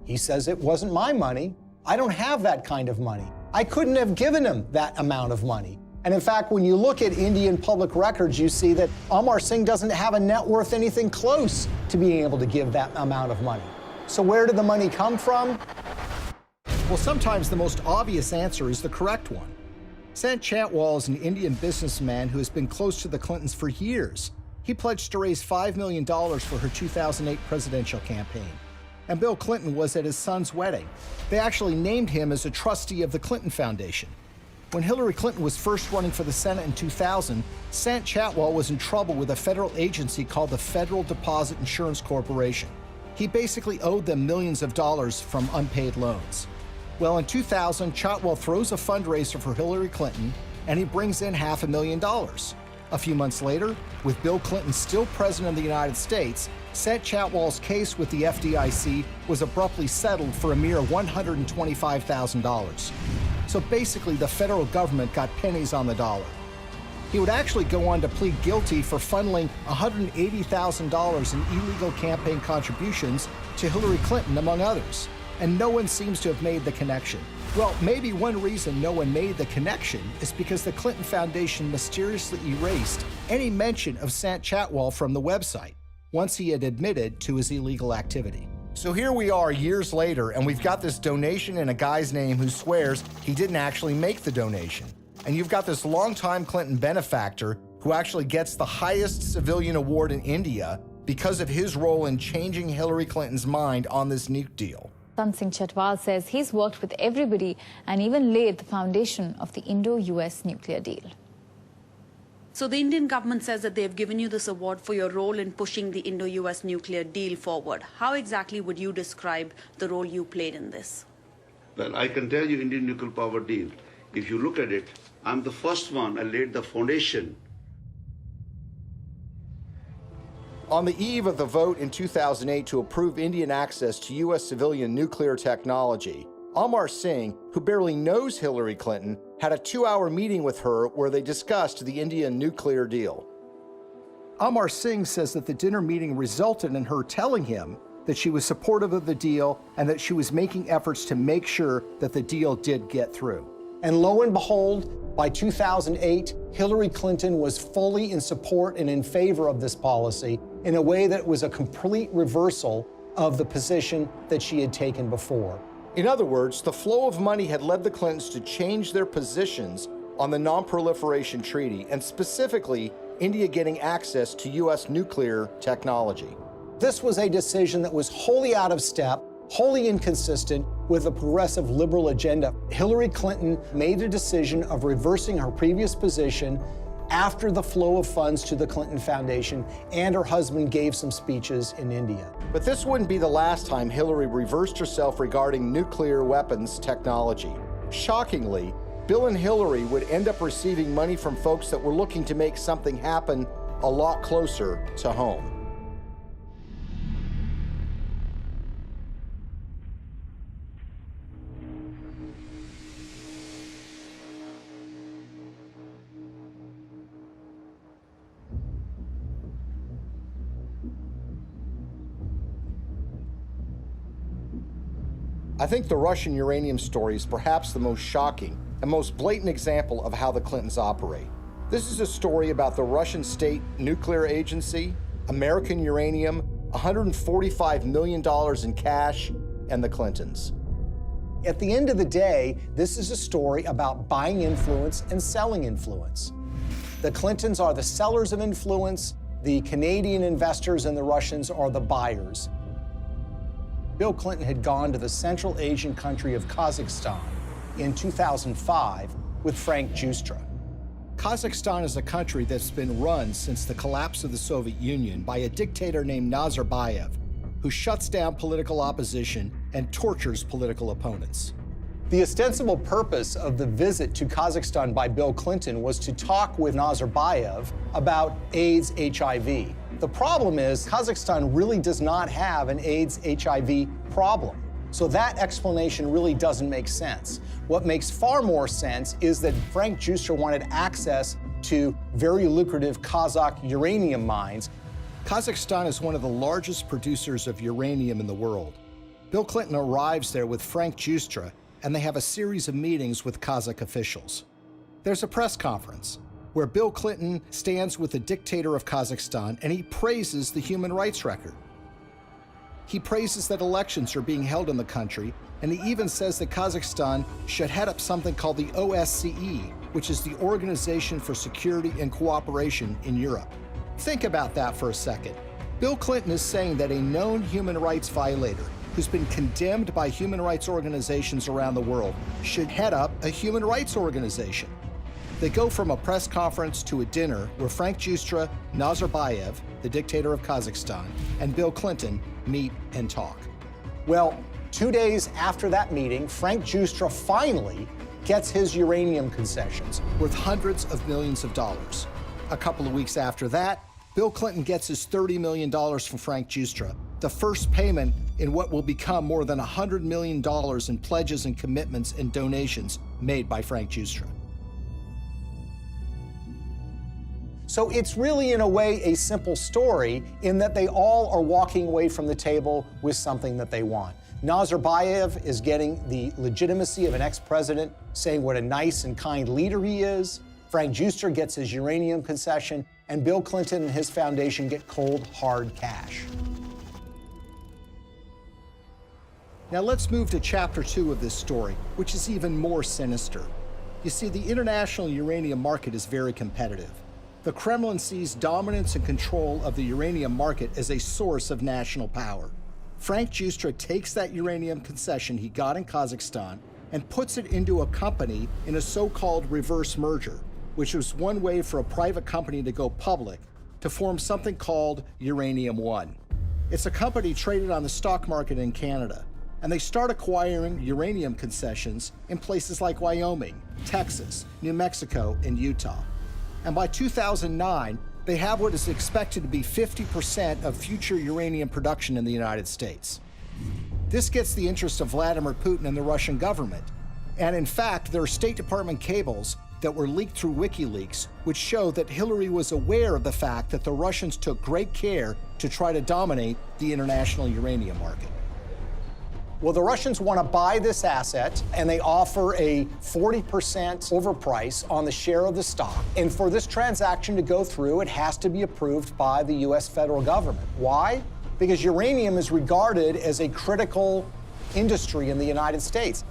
he says it wasn't my money. I don't have that kind of money. I couldn't have given him that amount of money. And in fact, when you look at Indian public records, you see that Amar Singh doesn't have a net worth anything close to being able to give that amount of money. So where did the money come from? Well, sometimes the most obvious answer is the correct one. Sant Chhatwal is an Indian businessman who has been close to the Clintons for years. He pledged to raise $5 million for her 2008 presidential campaign. And Bill Clinton was at his son's wedding. They actually named him as a trustee of the Clinton Foundation. When Hillary Clinton was first running for the Senate in 2000, Sant Chhatwal was in trouble with a federal agency called the Federal Deposit Insurance Corporation. He basically owed them millions of dollars from unpaid loans. Well, in 2000, Chhatwal throws a fundraiser for Hillary Clinton, and he brings in $500,000. A few months later, with Bill Clinton still president of the United States, Sant Chhatwal's case with the FDIC was abruptly settled for a mere $125,000. So basically, the federal government got pennies on the dollar. He would actually go on to plead guilty for funneling $180,000 in illegal campaign contributions to Hillary Clinton, among others. And no one seems to have made the connection. Well, maybe one reason no one made the connection is because the Clinton Foundation mysteriously erased any mention of Sant Chhatwal from the website once he had admitted to his illegal activity. So here we are years later, and we've got this donation in a guy's name who swears he didn't actually make the donation. And you've got this longtime Clinton benefactor who actually gets the highest civilian award in India because of his role in changing Hillary Clinton's mind on this nuke deal. Sant Singh Chhatwal says he's worked with everybody and even laid the foundation of the Indo-US nuclear deal. So the Indian government says that they have given you this award for your role in pushing the Indo-US nuclear deal forward. How exactly would you describe the role you played in this? Well, I can tell you Indian nuclear power deal. If you look at it, I'm the first one. I laid the foundation. On the eve of the vote in 2008 to approve Indian access to U.S. civilian nuclear technology, Amar Singh, who barely knows Hillary Clinton, had a 2-hour meeting with her where they discussed the Indian nuclear deal. Amar Singh says that the dinner meeting resulted in her telling him that she was supportive of the deal and that she was making efforts to make sure that the deal did get through. And lo and behold, by 2008, Hillary Clinton was fully in support and in favor of this policy in a way that was a complete reversal of the position that she had taken before. In other words, the flow of money had led the Clintons to change their positions on the Non-Proliferation Treaty, and specifically, India getting access to U.S. nuclear technology. This was a decision that was wholly out of step, wholly inconsistent with a progressive liberal agenda. Hillary Clinton made a decision of reversing her previous position after the flow of funds to the Clinton Foundation, and her husband gave some speeches in India. But this wouldn't be the last time Hillary reversed herself regarding nuclear weapons technology. Shockingly, Bill and Hillary would end up receiving money from folks that were looking to make something happen a lot closer to home. I think the Russian uranium story is perhaps the most shocking and most blatant example of how the Clintons operate. This is a story about the Russian State Nuclear Agency, American Uranium, $145 million in cash, and the Clintons. At the end of the day, this is a story about buying influence and selling influence. The Clintons are the sellers of influence, the Canadian investors and the Russians are the buyers. Bill Clinton had gone to the Central Asian country of Kazakhstan in 2005 with Frank Giustra. Kazakhstan is a country that's been run since the collapse of the Soviet Union by a dictator named Nazarbayev, who shuts down political opposition and tortures political opponents. The ostensible purpose of the visit to Kazakhstan by Bill Clinton was to talk with Nazarbayev about AIDS, HIV. The problem is Kazakhstan really does not have an AIDS, HIV problem. So that explanation really doesn't make sense. What makes far more sense is that Frank Giustra wanted access to very lucrative Kazakh uranium mines. Kazakhstan is one of the largest producers of uranium in the world. Bill Clinton arrives there with Frank Giustra, and they have a series of meetings with Kazakh officials. There's a press conference where Bill Clinton stands with the dictator of Kazakhstan and he praises the human rights record. He praises that elections are being held in the country, and he even says that Kazakhstan should head up something called the OSCE, which is the Organization for Security and Cooperation in Europe. Think about that for a second. Bill Clinton is saying that a known human rights violator who's been condemned by human rights organizations around the world should head up a human rights organization. They go from a press conference to a dinner where Frank Giustra, Nazarbayev, the dictator of Kazakhstan, and Bill Clinton meet and talk. Well, 2 days after that meeting, Frank Giustra finally gets his uranium concessions worth hundreds of millions of dollars. A couple of weeks after that, Bill Clinton gets his $30 million from Frank Giustra, the first payment in what will become more than $100 million in pledges and commitments and donations made by Frank Giustra. So it's really, in a way, a simple story in that they all are walking away from the table with something that they want. Nazarbayev is getting the legitimacy of an ex-president, saying what a nice and kind leader he is. Frank Giustra gets his uranium concession, and Bill Clinton and his foundation get cold, hard cash. Now let's move to chapter 2 of this story, which is even more sinister. You see, the international uranium market is very competitive. The Kremlin sees dominance and control of the uranium market as a source of national power. Frank Giustra takes that uranium concession he got in Kazakhstan and puts it into a company in a so-called reverse merger, which was one way for a private company to go public to form something called Uranium One. It's a company traded on the stock market in Canada, and they start acquiring uranium concessions in places like Wyoming, Texas, New Mexico, and Utah. And by 2009, they have what is expected to be 50% of future uranium production in the United States. This gets the interest of Vladimir Putin and the Russian government. And in fact, there are State Department cables that were leaked through WikiLeaks, which show that Hillary was aware of the fact that the Russians took great care to try to dominate the international uranium market. Well, the Russians want to buy this asset, and they offer a 40% overprice on the share of the stock. And for this transaction to go through, it has to be approved by the U.S. federal government. Why? Because uranium is regarded as a critical industry in the United States.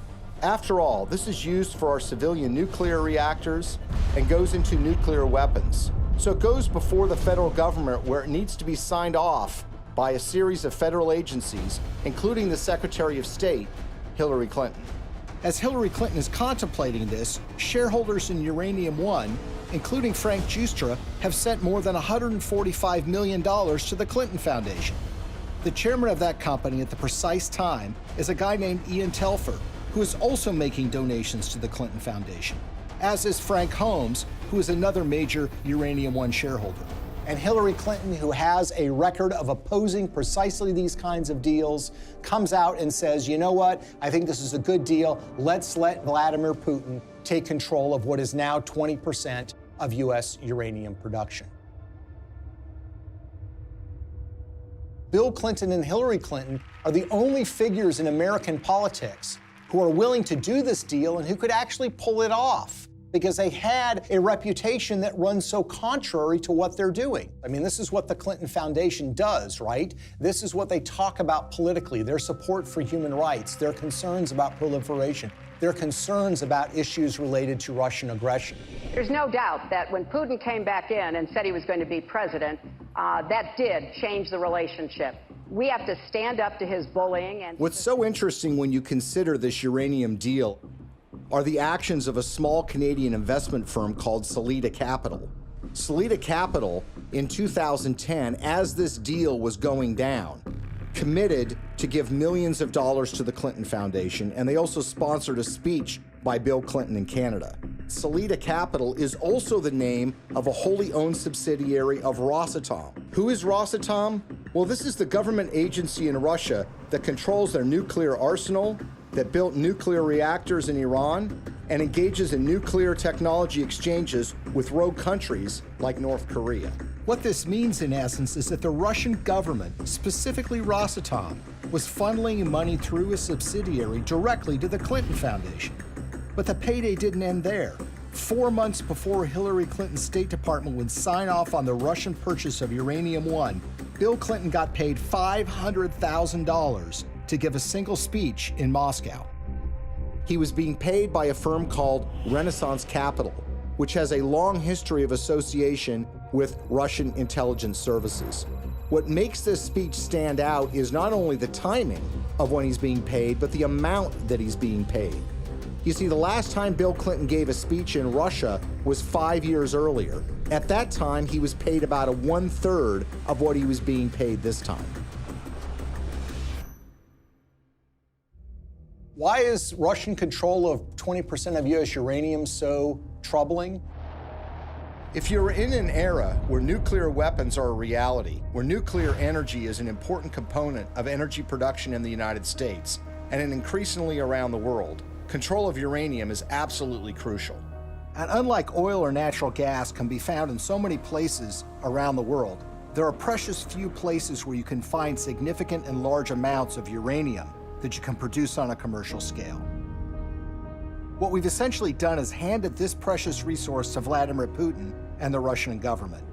After all, this is used for our civilian nuclear reactors and goes into nuclear weapons. So it goes before the federal government where it needs to be signed off by a series of federal agencies, including the Secretary of State, Hillary Clinton. As Hillary Clinton is contemplating this, shareholders in Uranium One, including Frank Giustra, have sent more than $145 million to the Clinton Foundation. The chairman of that company at the precise time is a guy named Ian Telfer, who is also making donations to the Clinton Foundation, as is Frank Holmes, who is another major Uranium One shareholder. And Hillary Clinton, who has a record of opposing precisely these kinds of deals, comes out and says, you know what, I think this is a good deal. Let's let Vladimir Putin take control of what is now 20% of U.S. uranium production. Bill Clinton and Hillary Clinton are the only figures in American politics who are willing to do this deal and who could actually pull it off, because they had a reputation that runs so contrary to what they're doing. I mean, this is what the Clinton Foundation does, right? This is what they talk about politically, their support for human rights, their concerns about proliferation. They're concerns about issues related to Russian aggression. There's no doubt that when Putin came back in and said he was going to be president, that did change the relationship. We have to stand up to his bullying. And what's so interesting when you consider this uranium deal are the actions of a small Canadian investment firm called Salida Capital. Salida Capital, in 2010, as this deal was going down, committed to give millions of dollars to the Clinton Foundation, and they also sponsored a speech by Bill Clinton in Canada. Salida Capital is also the name of a wholly owned subsidiary of Rosatom. Who is Rosatom? Well, this is the government agency in Russia that controls their nuclear arsenal, that built nuclear reactors in Iran, and engages in nuclear technology exchanges with rogue countries like North Korea. What this means, in essence, is that the Russian government, specifically Rosatom, was funneling money through a subsidiary directly to the Clinton Foundation. But the payday didn't end there. 4 months before Hillary Clinton's State Department would sign off on the Russian purchase of Uranium-1, Bill Clinton got paid $500,000 to give a single speech in Moscow. He was being paid by a firm called Renaissance Capital, which has a long history of association with Russian intelligence services. What makes this speech stand out is not only the timing of when he's being paid, but the amount that he's being paid. You see, the last time Bill Clinton gave a speech in Russia was 5 years earlier. At that time, he was paid about 1/3 of what he was being paid this time. Why is Russian control of 20% of U.S. uranium so troubling? If you're in an era where nuclear weapons are a reality, where nuclear energy is an important component of energy production in the United States, and increasingly around the world, control of uranium is absolutely crucial. And unlike oil or natural gas can be found in so many places around the world, there are precious few places where you can find significant and large amounts of uranium that you can produce on a commercial scale. What we've essentially done is handed this precious resource to Vladimir Putin and the Russian government.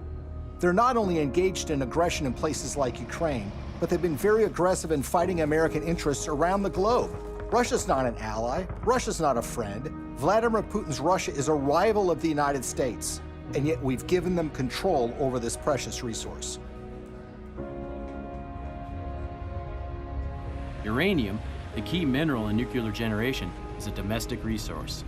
They're not only engaged in aggression in places like Ukraine, but they've been very aggressive in fighting American interests around the globe. Russia's not an ally. Russia's not a friend. Vladimir Putin's Russia is a rival of the United States, and yet we've given them control over this precious resource. Uranium, the key mineral in nuclear generation, is a domestic resource.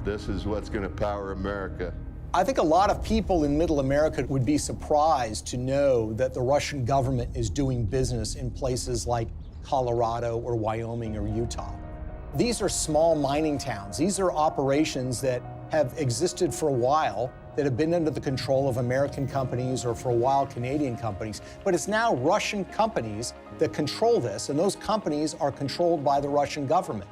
This is what's going to power America. I think a lot of people in Middle America would be surprised to know that the Russian government is doing business in places like Colorado or Wyoming or Utah. These are small mining towns. These are operations that have existed for a while, that have been under the control of American companies or for a while Canadian companies. But it's now Russian companies that control this, and those companies are controlled by the Russian government.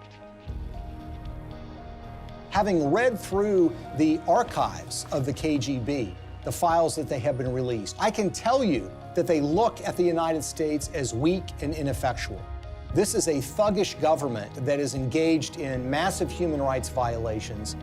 Having read through the archives of the KGB, the files that they have been released, I can tell you that they look at the United States as weak and ineffectual. This is a thuggish government that is engaged in massive human rights violations.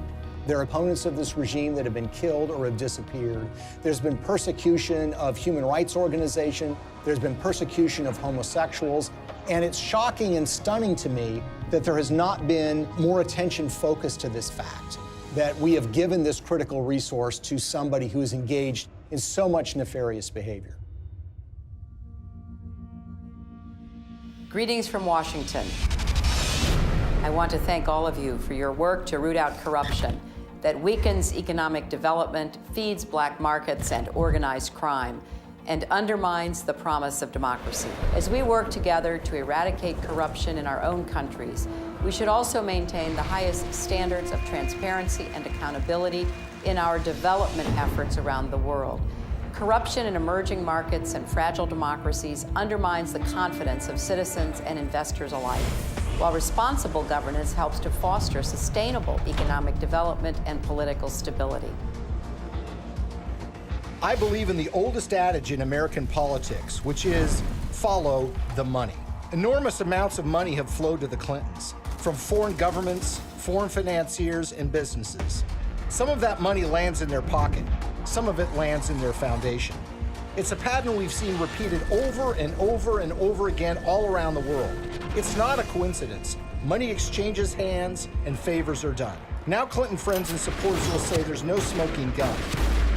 There are opponents of this regime that have been killed or have disappeared. There's been persecution of human rights organizations. There's been persecution of homosexuals. And it's shocking and stunning to me that there has not been more attention focused to this fact, that we have given this critical resource to somebody who is engaged in so much nefarious behavior. Greetings from Washington. I want to thank all of you for your work to root out corruption that weakens economic development, feeds black markets and organized crime, and undermines the promise of democracy. As we work together to eradicate corruption in our own countries, we should also maintain the highest standards of transparency and accountability in our development efforts around the world. Corruption in emerging markets and fragile democracies undermines the confidence of citizens and investors alike, while responsible governance helps to foster sustainable economic development and political stability. I believe in the oldest adage in American politics, which is follow the money. Enormous amounts of money have flowed to the Clintons from foreign governments, foreign financiers, and businesses. Some of that money lands in their pocket. Some of it lands in their foundation. It's a pattern we've seen repeated over and over and over again all around the world. It's not a coincidence money exchanges hands, and favors are done. Now Clinton friends and supporters will say there's no smoking gun.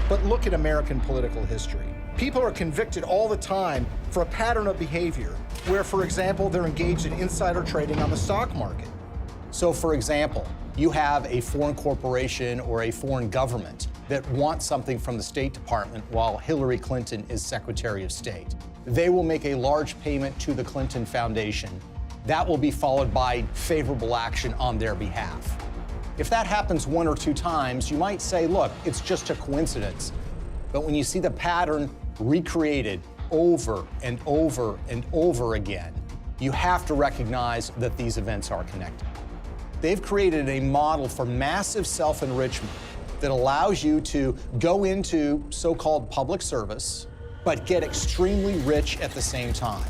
But look at American political history. People are convicted all the time for a pattern of behavior where, for example, they're engaged in insider trading on the stock market. So, for example, you have a foreign corporation or a foreign government that wants something from the State Department while Hillary Clinton is Secretary of State. They will make a large payment to the Clinton Foundation. That will be followed by favorable action on their behalf. If that happens 1 or 2 times, you might say, look, it's just a coincidence. But when you see the pattern recreated over and over and over again, you have to recognize that these events are connected. They've created a model for massive self-enrichment that allows you to go into so-called public service, but get extremely rich at the same time.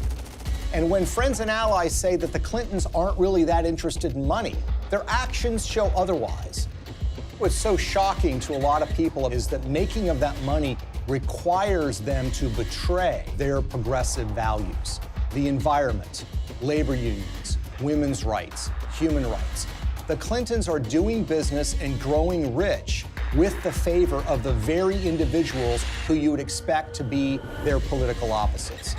And when friends and allies say that the Clintons aren't really that interested in money, their actions show otherwise. What's so shocking to a lot of people is that making of that money requires them to betray their progressive values. The environment, labor unions, women's rights, human rights. The Clintons are doing business and growing rich with the favor of the very individuals who you would expect to be their political opposites.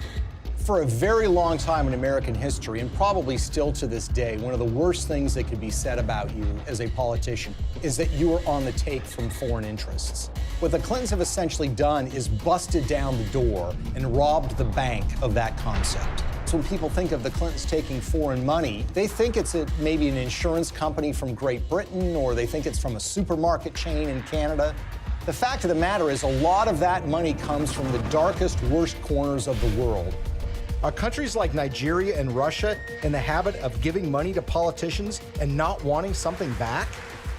For a very long time in American history, and probably still to this day, one of the worst things that could be said about you as a politician is that you are on the take from foreign interests. What the Clintons have essentially done is busted down the door and robbed the bank of that concept. So when people think of the Clintons taking foreign money, they think it's maybe an insurance company from Great Britain, or they think it's from a supermarket chain in Canada. The fact of the matter is a lot of that money comes from the darkest, worst corners of the world. Are countries like Nigeria and Russia in the habit of giving money to politicians and not wanting something back?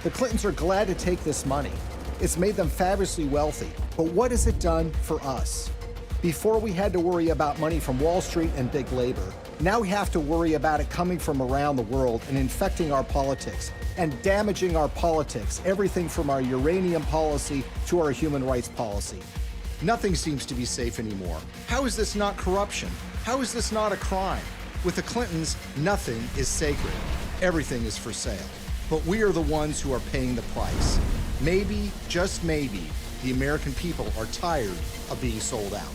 The Clintons are glad to take this money. It's made them fabulously wealthy. But what has it done for us? Before we had to worry about money from Wall Street and big labor, now we have to worry about it coming from around the world and infecting our politics and damaging our politics, everything from our uranium policy to our human rights policy. Nothing seems to be safe anymore. How is this not corruption? How is this not a crime? With the Clintons, nothing is sacred. Everything is for sale. But we are the ones who are paying the price. Maybe, just maybe, the American people are tired of being sold out.